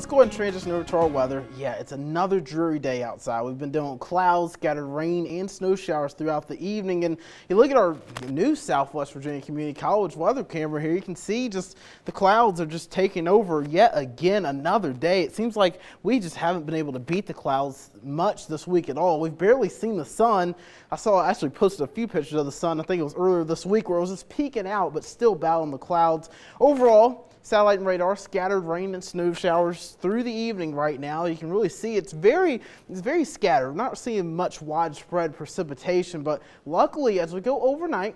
Let's go ahead and transition over to our weather. Yeah, it's another dreary day outside. We've been dealing with clouds, scattered rain, and snow showers throughout the evening. And you look at our new Southwest Virginia Community College weather camera here, you can see just the clouds are just taking over yet again another day. It seems like we just haven't been able to beat the clouds much this week at all. We've barely seen the sun. I actually posted a few pictures of the sun. I think it was earlier this week where it was just peeking out, but still battling the clouds. Overall, satellite and radar, scattered rain and snow showers through the evening right now. You can really see it's very scattered. We're not seeing much widespread precipitation, but luckily as we go overnight,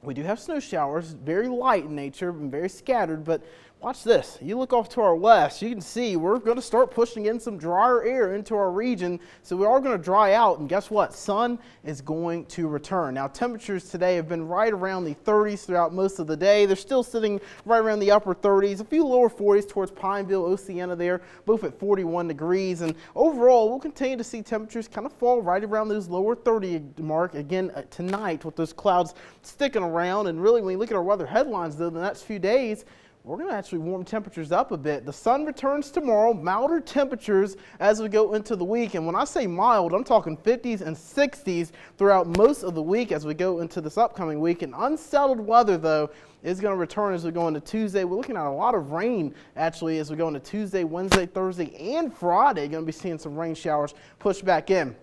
we do have snow showers, very light in nature and very scattered, but watch this. You look off to our west, you can see we're going to start pushing in some drier air into our region, so we are going to dry out, and guess what? Sun is going to return. Now, temperatures today have been right around the 30s throughout most of the day. They're still sitting right around the upper 30s, a few lower 40s towards Pineville, Oceana there, both at 41 degrees, and overall, we'll continue to see temperatures kind of fall right around those lower 30 mark again tonight with those clouds sticking around. And really, when you look at our weather headlines, though, the next few days, we're going to actually warm temperatures up a bit. The sun returns tomorrow, milder temperatures as we go into the week. And when I say mild, I'm talking 50s and 60s throughout most of the week as we go into this upcoming week. And unsettled weather, though, is going to return as we go into Tuesday. We're looking at a lot of rain, actually, as we go into Tuesday, Wednesday, Thursday, and Friday. Going to be seeing some rain showers push back in.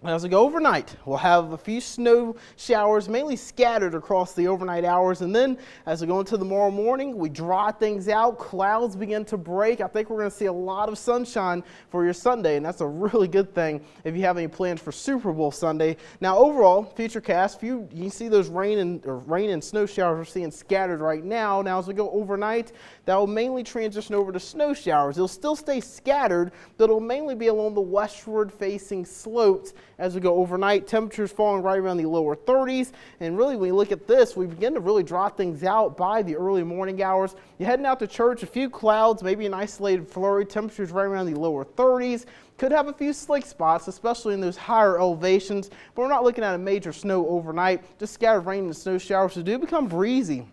As we go overnight, we'll have a few snow showers, mainly scattered across the overnight hours. And then as we go into tomorrow morning, we dry things out, clouds begin to break. I think we're going to see a lot of sunshine for your Sunday, and that's a really good thing if you have any plans for Super Bowl Sunday. Now, overall, futurecast, you can see those rain and snow showers we're seeing scattered right now. Now, as we go overnight, that will mainly transition over to snow showers. It'll still stay scattered, but it'll mainly be along the westward-facing slopes. As we go overnight, temperatures falling right around the lower 30s. And really, when you look at this, we begin to really draw things out by the early morning hours. You're heading out to church, a few clouds, maybe an isolated flurry, temperatures right around the lower 30s. Could have a few slick spots, especially in those higher elevations, but we're not looking at a major snow overnight. Just scattered rain and snow showers that do become breezy.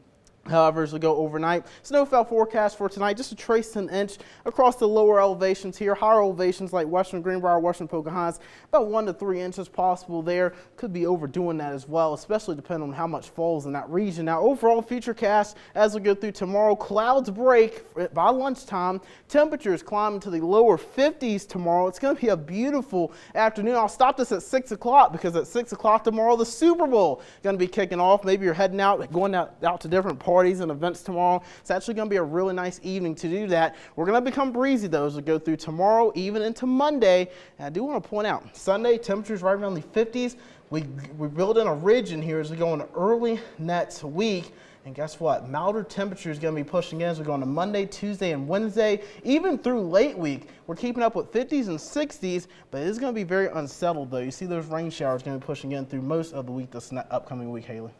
However, as we go overnight, snowfall forecast for tonight, just a trace to an inch across the lower elevations here. Higher elevations like western Greenbrier, western Pocahontas, about 1 to 3 inches possible there. Could be overdoing that as well, especially depending on how much falls in that region. Now, overall futurecast as we go through tomorrow, clouds break by lunchtime. Temperatures climb into the lower 50s tomorrow. It's going to be a beautiful afternoon. I'll stop this at 6 o'clock because at 6 o'clock tomorrow, the Super Bowl is going to be kicking off. Maybe you're heading out, going out to different parties and events tomorrow. It's actually going to be a really nice evening to do that. We're going to become breezy, though, as we go through tomorrow, even into Monday. And I do want to point out, Sunday, temperatures right around the 50s. We build in a ridge in here as we go into early next week. And guess what? Milder temperatures going to be pushing in as we go into Monday, Tuesday, and Wednesday. Even through late week, we're keeping up with 50s and 60s, but it is going to be very unsettled, though. You see those rain showers going to be pushing in through most of the week this upcoming week, Haley.